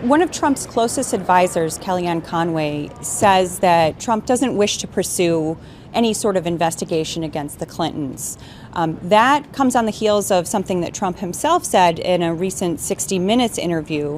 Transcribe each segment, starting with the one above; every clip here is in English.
One of Trump's closest advisors, Kellyanne Conway, says that Trump doesn't wish to pursue any sort of investigation against the Clintons. That comes on the heels of something that Trump himself said in a recent 60 Minutes interview,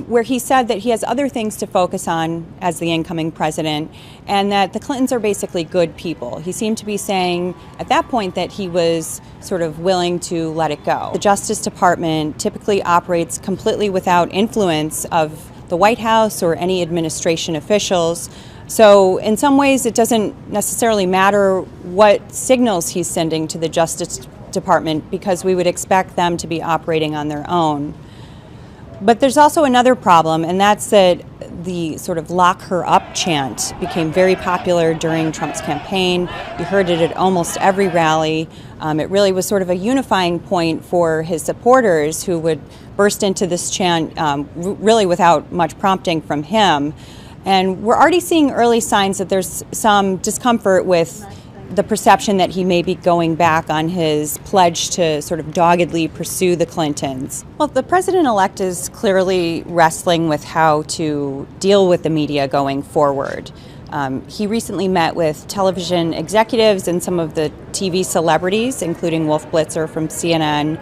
where he said that he has other things to focus on as the incoming president, and that the Clintons are basically good people. He seemed to be saying at that point that he was sort of willing to let it go. The Justice Department typically operates completely without influence of the White House or any administration officials. So in some ways, it doesn't necessarily matter what signals he's sending to the Justice Department, because we would expect them to be operating on their own. But there's also another problem, and that's that the sort of lock her up chant became very popular during Trump's campaign. You heard it at almost every rally. It really was sort of a unifying point for his supporters, who would burst into this chant really without much prompting from him. And we're already seeing early signs that there's some discomfort with the perception that he may be going back on his pledge to sort of doggedly pursue the Clintons. Well, the president-elect is clearly wrestling with how to deal with the media going forward. He recently met with television executives and some of the TV celebrities, including Wolf Blitzer from CNN.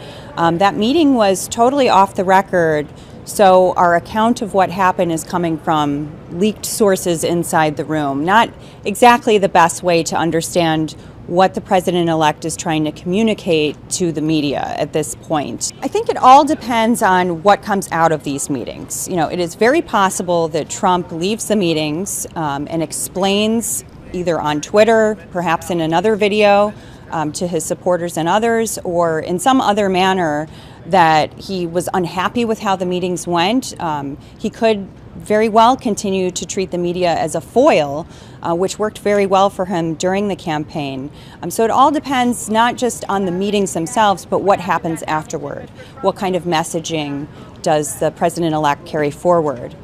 That meeting was totally off the record, so our account of what happened is coming from leaked sources inside the room. Not exactly the best way to understand what the president-elect is trying to communicate to the media at this point. I think it all depends on what comes out of these meetings. You know, it is very possible that Trump leaves the meetings and explains either on Twitter, perhaps in another video, to his supporters and others, or in some other manner that he was unhappy with how the meetings went. He could very well continue to treat the media as a foil, which worked very well for him during the campaign. So it all depends not just on the meetings themselves, but what happens afterward. What kind of messaging does the president-elect carry forward?